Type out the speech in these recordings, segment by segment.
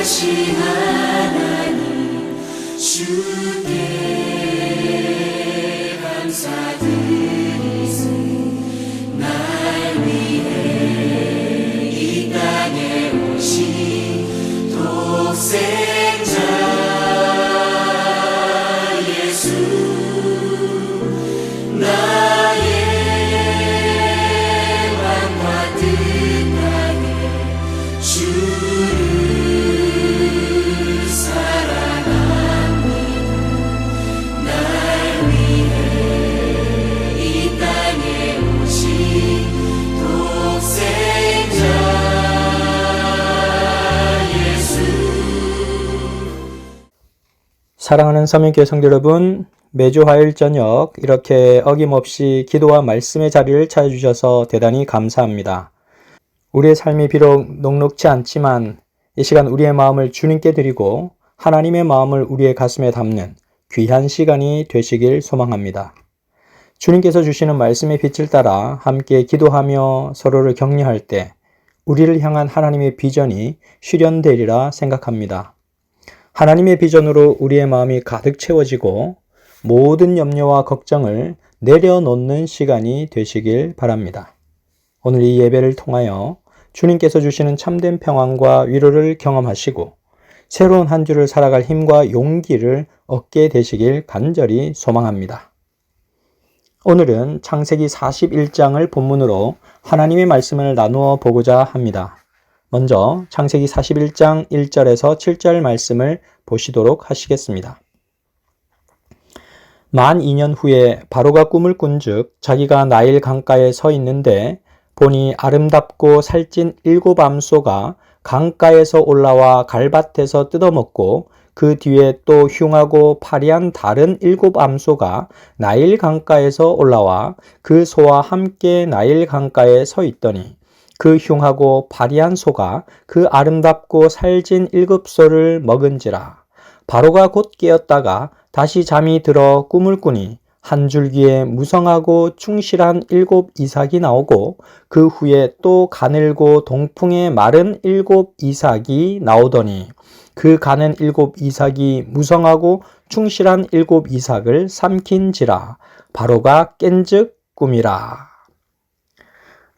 전능하신 하나님 주께 감사드리세. 날 위해 이 땅에 오신 독생자 예수, 나의 왕과 뜻하게 주를 사랑합니다. 날 위해 이 땅에 오신 독생자 예수. 사랑하는 서민교회 성도 여러분, 매주 화요일 저녁 이렇게 어김없이 기도와 말씀의 자리를 찾아주셔서 대단히 감사합니다. 우리의 삶이 비록 녹록지 않지만 이 시간 우리의 마음을 주님께 드리고 하나님의 마음을 우리의 가슴에 담는 귀한 시간이 되시길 소망합니다. 주님께서 주시는 말씀의 빛을 따라 함께 기도하며 서로를 격려할 때 우리를 향한 하나님의 비전이 실현되리라 생각합니다. 하나님의 비전으로 우리의 마음이 가득 채워지고 모든 염려와 걱정을 내려놓는 시간이 되시길 바랍니다. 오늘 이 예배를 통하여 주님께서 주시는 참된 평안과 위로를 경험하시고 새로운 한 주를 살아갈 힘과 용기를 얻게 되시길 간절히 소망합니다. 오늘은 창세기 41장을 본문으로 하나님의 말씀을 나누어 보고자 합니다. 먼저 창세기 41장 1절에서 7절 말씀을 보시도록 하시겠습니다. 만 2년 후에 바로가 꿈을 꾼즉 자기가 나일 강가에 서 있는데 보니 아름답고 살찐 7 암소가 강가에서 올라와 갈밭에서 뜯어먹고 그 뒤에 또 흉하고 파리한 다른 7 암소가 나일 강가에서 올라와 그 소와 함께 나일 강가에 서 있더니 그 흉하고 파리한 소가 그 아름답고 살찐 7 소를 먹은지라. 바로가 곧 깨었다가 다시 잠이 들어 꿈을 꾸니 한 줄기에 무성하고 충실한 7 이삭이 나오고 그 후에 또 가늘고 동풍에 마른 7 이삭이 나오더니 그 가는 7 이삭이 무성하고 충실한 7 이삭을 삼킨지라. 바로가 깬즉 꿈이라.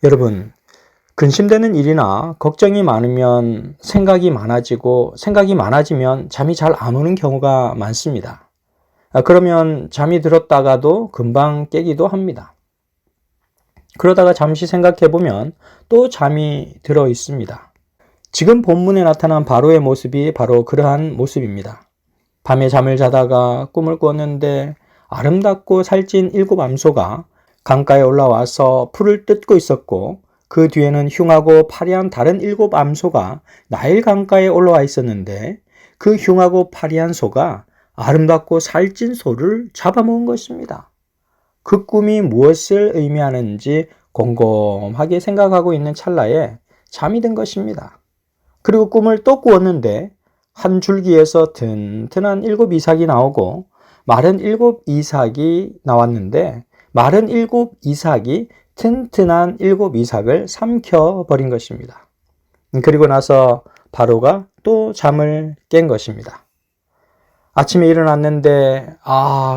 여러분, 근심되는 일이나 걱정이 많으면 생각이 많아지면 잠이 잘 안 오는 경우가 많습니다. 그러면 잠이 들었다가도 금방 깨기도 합니다. 그러다가 잠시 생각해보면 또 잠이 들어 있습니다. 지금 본문에 나타난 바로의 모습이 바로 그러한 모습입니다. 밤에 잠을 자다가 꿈을 꿨는데 아름답고 살찐 7 암소가 강가에 올라와서 풀을 뜯고 있었고 그 뒤에는 흉하고 파리한 다른 7 암소가 나일 강가에 올라와 있었는데 그 흉하고 파리한 소가 아름답고 살찐 소를 잡아먹은 것입니다. 그 꿈이 무엇을 의미하는지 곰곰하게 생각하고 있는 찰나에 잠이 든 것입니다. 그리고 꿈을 또 꾸었는데 한 줄기에서 튼튼한 7 이삭이 나오고 마른 7 이삭이 나왔는데 마른 7 이삭이 튼튼한 7 이삭을 삼켜버린 것입니다. 그리고 나서 바로가 또 잠을 깬 것입니다. 아침에 일어났는데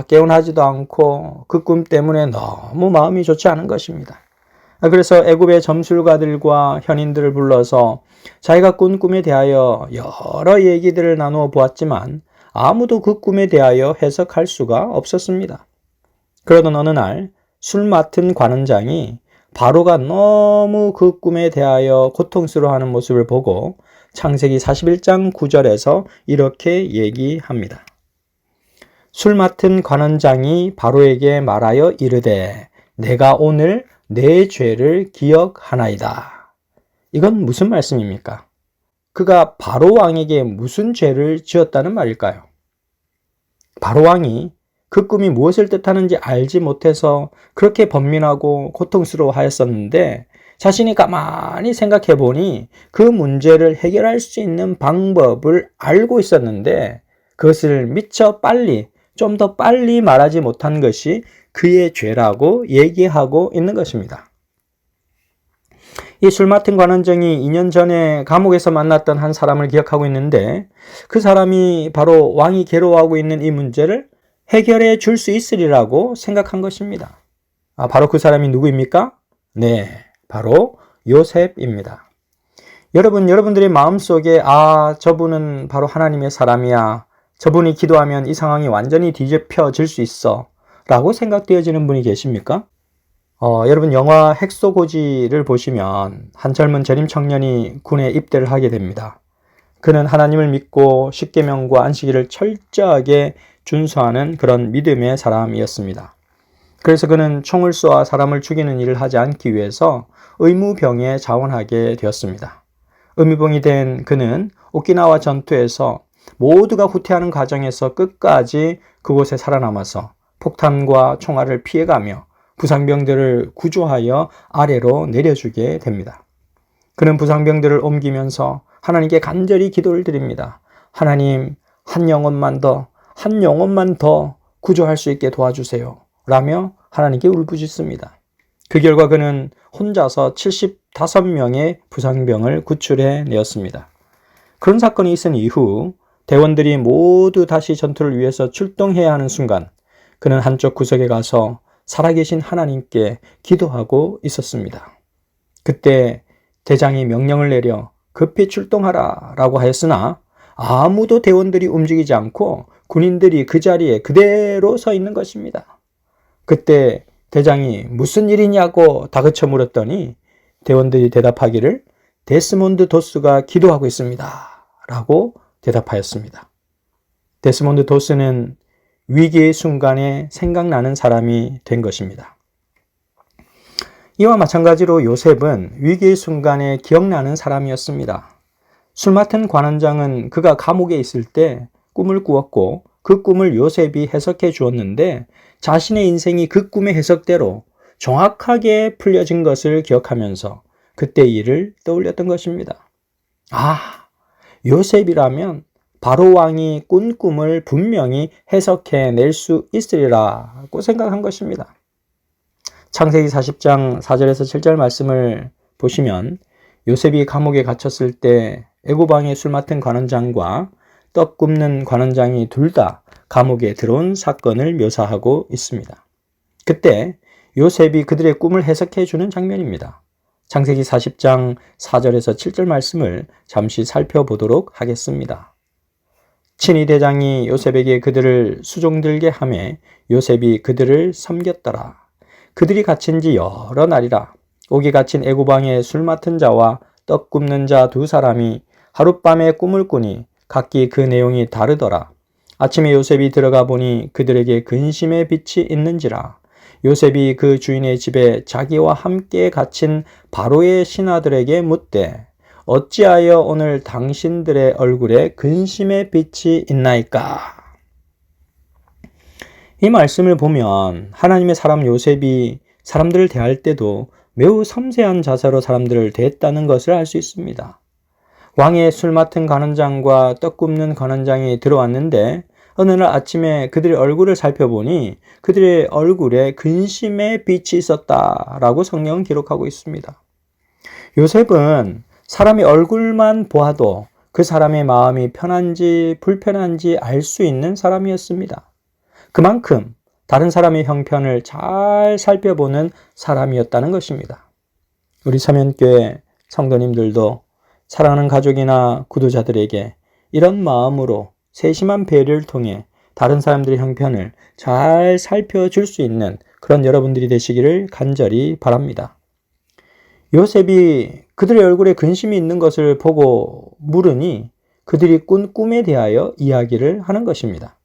개운하지도 않고 그 꿈 때문에 너무 마음이 좋지 않은 것입니다. 그래서 애굽의 점술가들과 현인들을 불러서 자기가 꾼 꿈에 대하여 여러 얘기들을 나누어 보았지만 아무도 그 꿈에 대하여 해석할 수가 없었습니다. 그러던 어느 날 술 맡은 관원장이 바로가 너무 그 꿈에 대하여 고통스러워하는 모습을 보고 창세기 41장 9절에서 이렇게 얘기합니다. 술 맡은 관원장이 바로에게 말하여 이르되 내가 오늘 내 죄를 기억하나이다. 이건 무슨 말씀입니까? 그가 바로 왕에게 무슨 죄를 지었다는 말일까요? 바로 왕이 그 꿈이 무엇을 뜻하는지 알지 못해서 그렇게 번민하고 고통스러워하였었는데 자신이 가만히 생각해 보니 그 문제를 해결할 수 있는 방법을 알고 있었는데 그것을 좀 더 빨리 말하지 못한 것이 그의 죄라고 얘기하고 있는 것입니다. 이 술 맡은 관원장이 2년 전에 감옥에서 만났던 한 사람을 기억하고 있는데 그 사람이 바로 왕이 괴로워하고 있는 이 문제를 해결해 줄 수 있으리라고 생각한 것입니다. 바로 그 사람이 누구입니까? 네, 바로 요셉입니다. 여러분들의 마음속에 저분은 바로 하나님의 사람이야. 저분이 기도하면 이 상황이 완전히 뒤집혀질 수 있어. 라고 생각되어지는 분이 계십니까? 여러분 영화 핵소고지를 보시면 한 젊은 재림 청년이 군에 입대를 하게 됩니다. 그는 하나님을 믿고 십계명과 안식일을 철저하게 준수하는 그런 믿음의 사람이었습니다. 그래서 그는 총을 쏘아 사람을 죽이는 일을 하지 않기 위해서 의무병에 자원하게 되었습니다. 의무병이 된 그는 오키나와 전투에서 모두가 후퇴하는 과정에서 끝까지 그곳에 살아남아서 폭탄과 총알을 피해가며 부상병들을 구조하여 아래로 내려주게 됩니다. 그는 부상병들을 옮기면서 하나님께 간절히 기도를 드립니다. 하나님, 한 영혼만 더 구조할 수 있게 도와주세요. 라며 하나님께 울부짖습니다. 그 결과 그는 혼자서 75명의 부상병을 구출해 내었습니다. 그런 사건이 있은 이후 대원들이 모두 다시 전투를 위해서 출동해야 하는 순간 그는 한쪽 구석에 가서 살아계신 하나님께 기도하고 있었습니다. 그때 대장이 명령을 내려 급히 출동하라 라고 하였으나 아무도 대원들이 움직이지 않고 군인들이 그 자리에 그대로 서 있는 것입니다. 그때 대장이 무슨 일이냐고 다그쳐 물었더니 대원들이 대답하기를 데스몬드 도스가 기도하고 있습니다 라고 대답하였습니다. 데스몬드 도스는 위기의 순간에 생각나는 사람이 된 것입니다. 이와 마찬가지로 요셉은 위기의 순간에 기억나는 사람이었습니다. 술 맡은 관원장은 그가 감옥에 있을 때 꿈을 꾸었고 그 꿈을 요셉이 해석해 주었는데 자신의 인생이 그 꿈의 해석대로 정확하게 풀려진 것을 기억하면서 그때 일을 떠올렸던 것입니다. 요셉이라면 바로 왕이 꾼 꿈을 분명히 해석해 낼 수 있으리라고 생각한 것입니다. 창세기 40장 4절에서 7절 말씀을 보시면 요셉이 감옥에 갇혔을 때 애고방의 술 맡은 관원장과 떡 굽는 관원장이 둘 다 감옥에 들어온 사건을 묘사하고 있습니다. 그때 요셉이 그들의 꿈을 해석해 주는 장면입니다. 창세기 40장 4절에서 7절 말씀을 잠시 살펴보도록 하겠습니다. 친위 대장이 요셉에게 그들을 수종들게 하매 요셉이 그들을 섬겼더라. 그들이 갇힌 지 여러 날이라. 옥에 갇힌 애고방의 술 맡은 자와 떡 굽는 자 두 사람이 하룻밤에 꿈을 꾸니 각기 그 내용이 다르더라. 아침에 요셉이 들어가 보니 그들에게 근심의 빛이 있는지라. 요셉이 그 주인의 집에 자기와 함께 갇힌 바로의 신하들에게 묻되 어찌하여 오늘 당신들의 얼굴에 근심의 빛이 있나이까? 이 말씀을 보면 하나님의 사람 요셉이 사람들을 대할 때도 매우 섬세한 자세로 사람들을 대했다는 것을 알 수 있습니다. 왕의 술 맡은 관원장과 떡 굽는 관원장이 들어왔는데 어느 날 아침에 그들의 얼굴을 살펴보니 그들의 얼굴에 근심의 빛이 있었다라고 성경은 기록하고 있습니다. 요셉은 사람의 얼굴만 보아도 그 사람의 마음이 편한지 불편한지 알 수 있는 사람이었습니다. 그만큼 다른 사람의 형편을 잘 살펴보는 사람이었다는 것입니다. 우리 서면교회 성도님들도 사랑하는 가족이나 구도자들에게 이런 마음으로 세심한 배려를 통해 다른 사람들의 형편을 잘 살펴줄 수 있는 그런 여러분들이 되시기를 간절히 바랍니다. 요셉이 그들의 얼굴에 근심이 있는 것을 보고 물으니 그들이 꾼 꿈에 대하여 이야기를 하는 것입니다.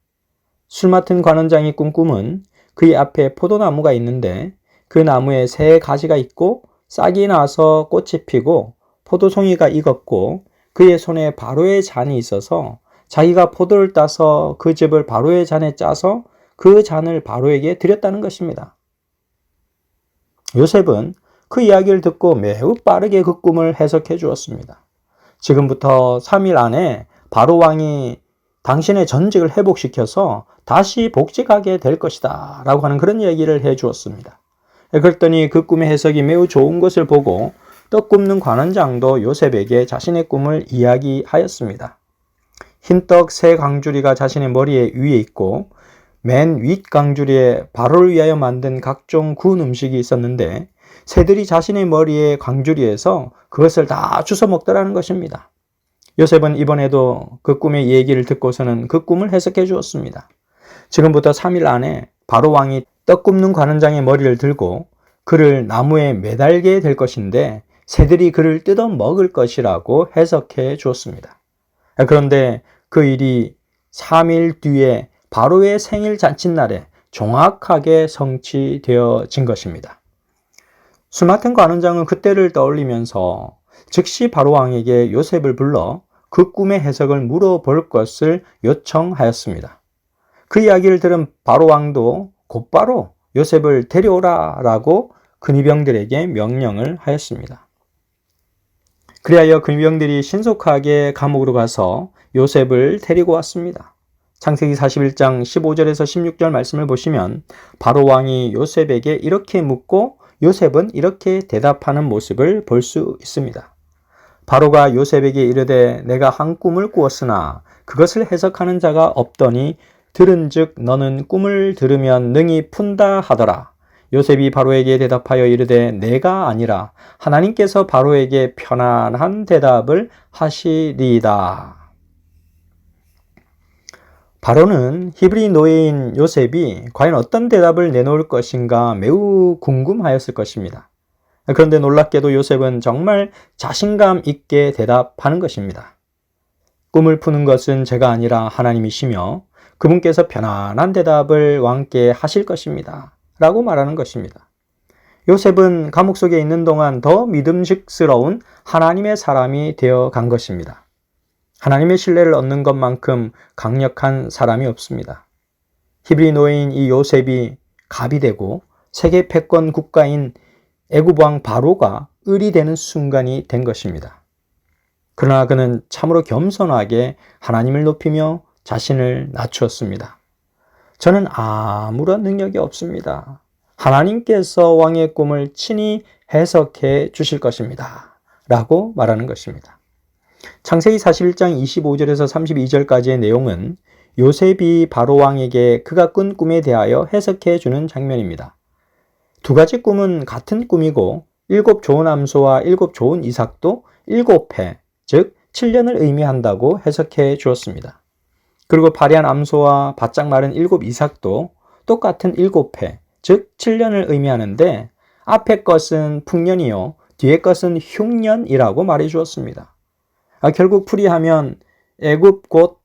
술 맡은 관원장이 꾼 꿈은 그의 앞에 포도나무가 있는데 그 나무에 새 가지가 있고 싹이 나서 꽃이 피고 포도송이가 익었고 그의 손에 바로의 잔이 있어서 자기가 포도를 따서 그 즙을 바로의 잔에 짜서 그 잔을 바로에게 드렸다는 것입니다. 요셉은 그 이야기를 듣고 매우 빠르게 그 꿈을 해석해 주었습니다. 지금부터 3일 안에 바로 왕이 당신의 전직을 회복시켜서 다시 복직하게 될 것이다 라고 하는 그런 얘기를 해 주었습니다. 그랬더니 그 꿈의 해석이 매우 좋은 것을 보고 떡 굽는 관원장도 요셉에게 자신의 꿈을 이야기하였습니다. 흰떡 3강주리가 자신의 머리에 위에 있고 맨 윗 강주리에 바로를 위하여 만든 각종 구운 음식이 있었는데 새들이 자신의 머리에 강주리에서 그것을 다 주워 먹더라는 것입니다. 요셉은 이번에도 그 꿈의 얘기를 듣고서는 그 꿈을 해석해 주었습니다. 지금부터 3일 안에 바로 왕이 떡 굽는 관원장의 머리를 들고 그를 나무에 매달게 될 것인데 새들이 그를 뜯어 먹을 것이라고 해석해 주었습니다. 그런데 그 일이 3일 뒤에 바로의 생일 잔칫날에 정확하게 성취되어진 것입니다. 술 맡은 관원장은 그때를 떠올리면서 즉시 바로 왕에게 요셉을 불러 그 꿈의 해석을 물어볼 것을 요청하였습니다. 그 이야기를 들은 바로 왕도 곧바로 요셉을 데려오라라고 근위병들에게 명령을 하였습니다. 그리하여 근위병들이 신속하게 감옥으로 가서 요셉을 데리고 왔습니다. 창세기 41장 15절에서 16절 말씀을 보시면 바로 왕이 요셉에게 이렇게 묻고 요셉은 이렇게 대답하는 모습을 볼 수 있습니다. 바로가 요셉에게 이르되 내가 한 꿈을 꾸었으나 그것을 해석하는 자가 없더니 들은즉 너는 꿈을 들으면 능히 푼다 하더라. 요셉이 바로에게 대답하여 이르되 내가 아니라 하나님께서 바로에게 편안한 대답을 하시리이다. 바로는 히브리 노예인 요셉이 과연 어떤 대답을 내놓을 것인가 매우 궁금하였을 것입니다. 그런데 놀랍게도 요셉은 정말 자신감 있게 대답하는 것입니다. 꿈을 푸는 것은 제가 아니라 하나님이시며 그분께서 편안한 대답을 왕께 하실 것입니다. 라고 말하는 것입니다. 요셉은 감옥 속에 있는 동안 더 믿음직스러운 하나님의 사람이 되어 간 것입니다. 하나님의 신뢰를 얻는 것만큼 강력한 사람이 없습니다. 히브리 노예인 이 요셉이 갑이 되고 세계 패권 국가인 애굽 왕 바로가 을이 되는 순간이 된 것입니다. 그러나 그는 참으로 겸손하게 하나님을 높이며 자신을 낮추었습니다. 저는 아무런 능력이 없습니다. 하나님께서 왕의 꿈을 친히 해석해 주실 것입니다. 라고 말하는 것입니다. 창세기 41장 25절에서 32절까지의 내용은 요셉이 바로 왕에게 그가 꾼 꿈에 대하여 해석해 주는 장면입니다. 두 가지 꿈은 같은 꿈이고 7 좋은 암소와 7 좋은 이삭도 7해, 즉 7년을 의미한다고 해석해 주었습니다. 그리고 파리한 암소와 바짝 마른 7 이삭도 똑같은 7해, 즉 7년을 의미하는데 앞의 것은 풍년이요 뒤의 것은 흉년이라고 말해 주었습니다. 결국 풀이하면 애굽 곧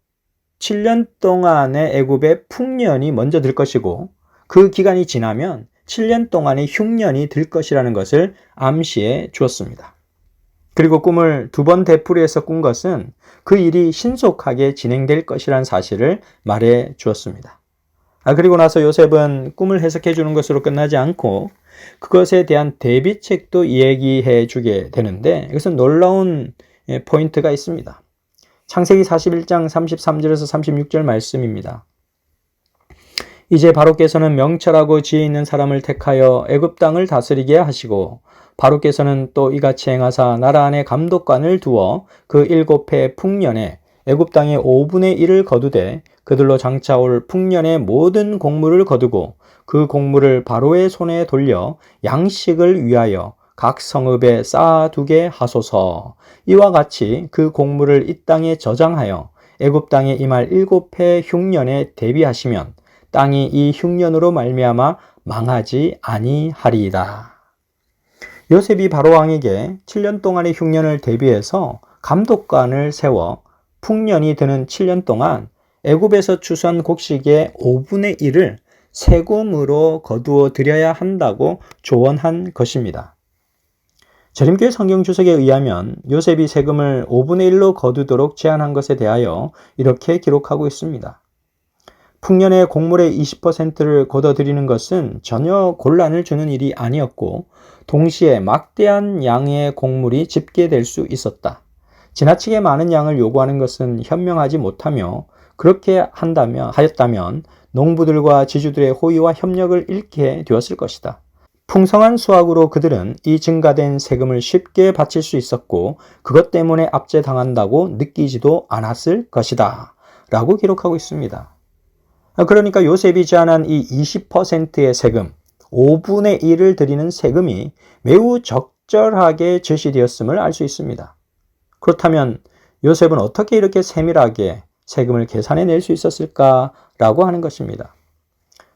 7년 동안의 애굽의 풍년이 먼저 들 것이고 그 기간이 지나면 7년 동안의 흉년이 들 것이라는 것을 암시해 주었습니다. 그리고 꿈을 2번 되풀이해서 꾼 것은 그 일이 신속하게 진행될 것이라는 사실을 말해 주었습니다. 그리고 나서 요셉은 꿈을 해석해 주는 것으로 끝나지 않고 그것에 대한 대비책도 얘기해 주게 되는데 이것은 놀라운 포인트가 있습니다. 창세기 41장 33절에서 36절 말씀입니다. 이제 바로께서는 명철하고 지혜 있는 사람을 택하여 애굽 땅을 다스리게 하시고 바로께서는 또 이같이 행하사 나라 안에 감독관을 두어 그 7해 풍년에 애굽 땅의 5분의 1을 거두되 그들로 장차올 풍년의 모든 곡물을 거두고 그 곡물을 바로의 손에 돌려 양식을 위하여 각 성읍에 쌓아두게 하소서. 이와 같이 그 곡물을 이 땅에 저장하여 애굽 땅에 임할 7해 흉년에 대비하시면 땅이 이 흉년으로 말미암아 망하지 아니하리이다. 요셉이 바로 왕에게 7년 동안의 흉년을 대비해서 감독관을 세워 풍년이 드는 7년 동안 애굽에서 추수한 곡식의 5분의 1을 세금으로 거두어 드려야 한다고 조언한 것입니다. 재림교회 성경주석에 의하면 요셉이 세금을 5분의 1로 거두도록 제안한 것에 대하여 이렇게 기록하고 있습니다. 풍년의 곡물의 20%를 거둬들이는 것은 전혀 곤란을 주는 일이 아니었고 동시에 막대한 양의 곡물이 집계될 수 있었다. 지나치게 많은 양을 요구하는 것은 현명하지 못하며 그렇게 하였다면 농부들과 지주들의 호의와 협력을 잃게 되었을 것이다. 풍성한 수확으로 그들은 이 증가된 세금을 쉽게 바칠 수 있었고 그것 때문에 압제당한다고 느끼지도 않았을 것이다 라고 기록하고 있습니다. 그러니까 요셉이 제안한 이 20%의 세금, 5분의 1을 드리는 세금이 매우 적절하게 제시되었음을 알 수 있습니다. 그렇다면 요셉은 어떻게 이렇게 세밀하게 세금을 계산해낼 수 있었을까라고 하는 것입니다.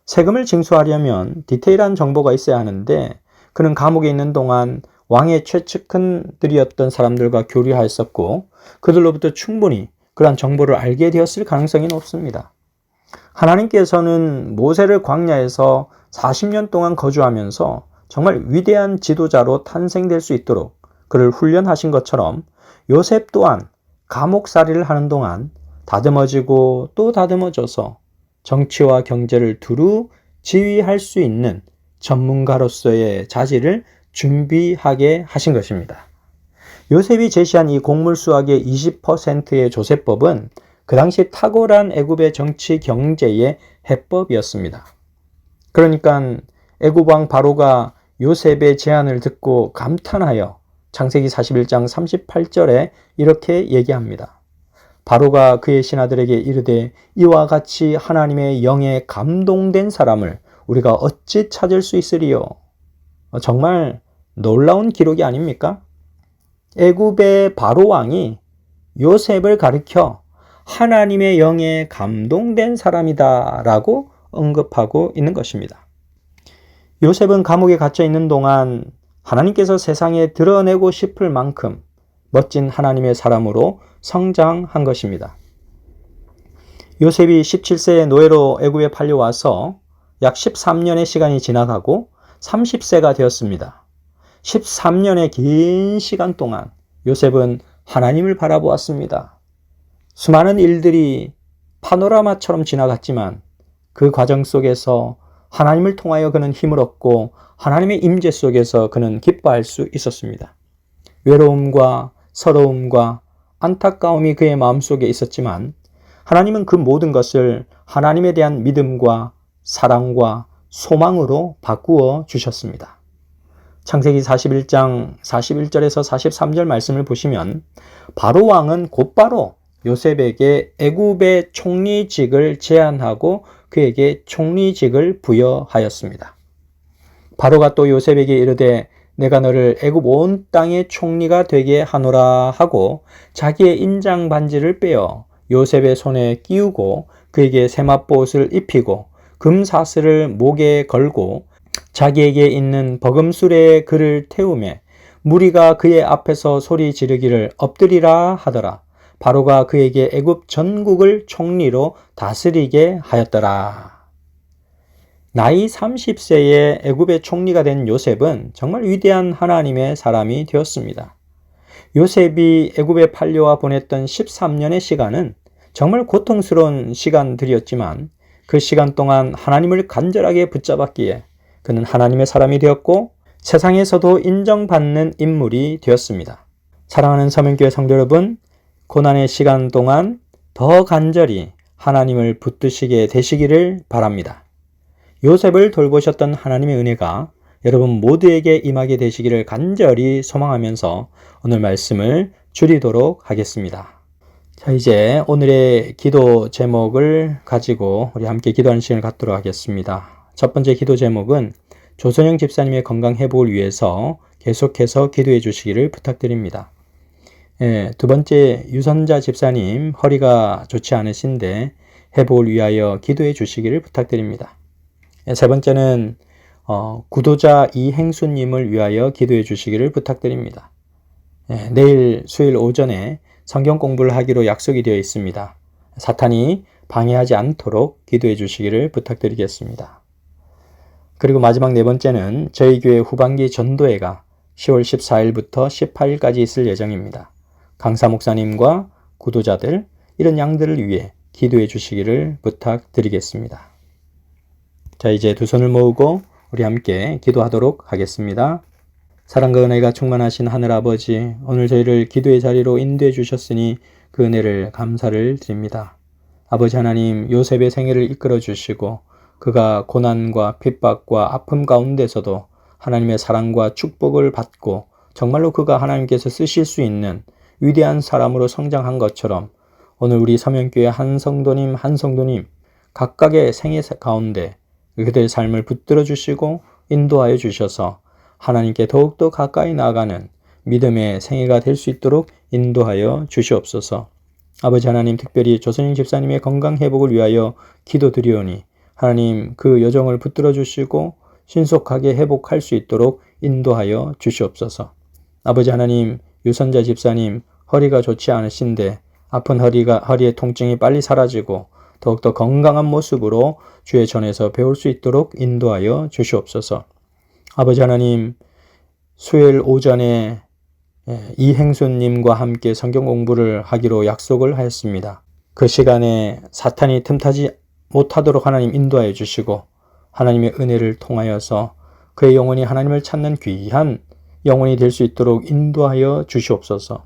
세금을 징수하려면 디테일한 정보가 있어야 하는데 그는 감옥에 있는 동안 왕의 최측근들이었던 사람들과 교류하였었고 그들로부터 충분히 그러한 정보를 알게 되었을 가능성이 높습니다. 하나님께서는 모세를 광야에서 40년 동안 거주하면서 정말 위대한 지도자로 탄생될 수 있도록 그를 훈련하신 것처럼 요셉 또한 감옥살이를 하는 동안 다듬어지고 또 다듬어져서 정치와 경제를 두루 지휘할 수 있는 전문가로서의 자질을 준비하게 하신 것입니다. 요셉이 제시한 이 곡물 수확의 20%의 조세법은 그 당시 탁월한 애굽의 정치 경제의 해법이었습니다. 그러니까 애굽 왕 바로가 요셉의 제안을 듣고 감탄하여 창세기 41장 38절에 이렇게 얘기합니다. 바로가 그의 신하들에게 이르되 이와 같이 하나님의 영에 감동된 사람을 우리가 어찌 찾을 수 있으리요? 정말 놀라운 기록이 아닙니까? 애굽의 바로 왕이 요셉을 가리켜 하나님의 영에 감동된 사람이다 라고 언급하고 있는 것입니다. 요셉은 감옥에 갇혀 있는 동안 하나님께서 세상에 드러내고 싶을 만큼 멋진 하나님의 사람으로 성장한 것입니다. 요셉이 17세의 노예로 애굽에 팔려와서 약 13년의 시간이 지나가고 30세가 되었습니다. 13년의 긴 시간 동안 요셉은 하나님을 바라보았습니다. 수많은 일들이 파노라마처럼 지나갔지만 그 과정 속에서 하나님을 통하여 그는 힘을 얻고 하나님의 임재 속에서 그는 기뻐할 수 있었습니다. 외로움과 서러움과 안타까움이 그의 마음속에 있었지만 하나님은 그 모든 것을 하나님에 대한 믿음과 사랑과 소망으로 바꾸어 주셨습니다. 창세기 41장 41절에서 43절 말씀을 보시면 바로 왕은 곧바로 요셉에게 애굽의 총리직을 제안하고 그에게 총리직을 부여하였습니다. 바로가 또 요셉에게 이르되 내가 너를 애굽 온 땅의 총리가 되게 하노라 하고 자기의 인장 반지를 빼어 요셉의 손에 끼우고 그에게 세마포옷을 입히고 금사슬을 목에 걸고 자기에게 있는 버금수레에 그를 태우매 무리가 그의 앞에서 소리 지르기를 엎드리라 하더라. 바로가 그에게 애굽 전국을 총리로 다스리게 하였더라. 나이 30세에 애굽의 총리가 된 요셉은 정말 위대한 하나님의 사람이 되었습니다. 요셉이 애굽에 팔려와 보냈던 13년의 시간은 정말 고통스러운 시간들이었지만 그 시간 동안 하나님을 간절하게 붙잡았기에 그는 하나님의 사람이 되었고 세상에서도 인정받는 인물이 되었습니다. 사랑하는 서명교회 성도 여러분, 고난의 시간 동안 더 간절히 하나님을 붙드시게 되시기를 바랍니다. 요셉을 돌보셨던 하나님의 은혜가 여러분 모두에게 임하게 되시기를 간절히 소망하면서 오늘 말씀을 줄이도록 하겠습니다. 자, 이제 오늘의 기도 제목을 가지고 우리 함께 기도하는 시간을 갖도록 하겠습니다. 첫 번째 기도 제목은 조선영 집사님의 건강 회복을 위해서 계속해서 기도해 주시기를 부탁드립니다. 두 번째 유선자 집사님 허리가 좋지 않으신데 회복을 위하여 기도해 주시기를 부탁드립니다. 세 번째는 구도자 이행수님을 위하여 기도해 주시기를 부탁드립니다. 내일 수요일 오전에 성경 공부를 하기로 약속이 되어 있습니다. 사탄이 방해하지 않도록 기도해 주시기를 부탁드리겠습니다. 그리고 마지막 네 번째는 저희 교회 후반기 전도회가 10월 14일부터 18일까지 있을 예정입니다. 강사 목사님과 구도자들 이런 양들을 위해 기도해 주시기를 부탁드리겠습니다. 자, 이제 두 손을 모으고 우리 함께 기도하도록 하겠습니다. 사랑과 은혜가 충만하신 하늘아버지, 오늘 저희를 기도의 자리로 인도해 주셨으니 그 은혜를 감사를 드립니다. 아버지 하나님, 요셉의 생애를 이끌어 주시고 그가 고난과 핍박과 아픔 가운데서도 하나님의 사랑과 축복을 받고 정말로 그가 하나님께서 쓰실 수 있는 위대한 사람으로 성장한 것처럼 오늘 우리 서명교회 한 성도님 각각의 생애 가운데 그들의 삶을 붙들어 주시고 인도하여 주셔서 하나님께 더욱더 가까이 나아가는 믿음의 생애가 될 수 있도록 인도하여 주시옵소서. 아버지 하나님, 특별히 조선인 집사님의 건강 회복을 위하여 기도드리오니 하나님 그 여정을 붙들어 주시고 신속하게 회복할 수 있도록 인도하여 주시옵소서. 아버지 하나님, 유선자 집사님 허리가 좋지 않으신데 아픈 허리의 통증이 빨리 사라지고 더욱더 건강한 모습으로 주의 전에서 배울 수 있도록 인도하여 주시옵소서. 아버지 하나님, 수요일 오전에 이행수님과 함께 성경 공부를 하기로 약속을 하였습니다. 그 시간에 사탄이 틈타지 못하도록 하나님 인도하여 주시고 하나님의 은혜를 통하여서 그의 영혼이 하나님을 찾는 귀한 영혼이 될 수 있도록 인도하여 주시옵소서.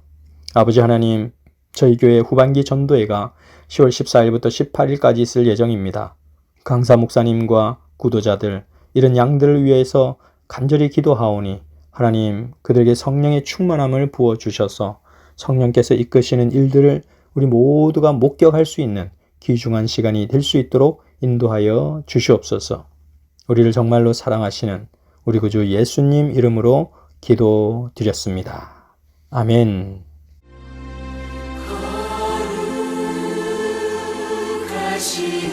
아버지 하나님, 저희 교회 후반기 전도회가 10월 14일부터 18일까지 있을 예정입니다. 강사 목사님과 구도자들, 이런 양들을 위해서 간절히 기도하오니 하나님 그들에게 성령의 충만함을 부어주셔서 성령께서 이끄시는 일들을 우리 모두가 목격할 수 있는 귀중한 시간이 될 수 있도록 인도하여 주시옵소서. 우리를 정말로 사랑하시는 우리 구주 예수님 이름으로 기도드렸습니다. 아멘. 거룩하신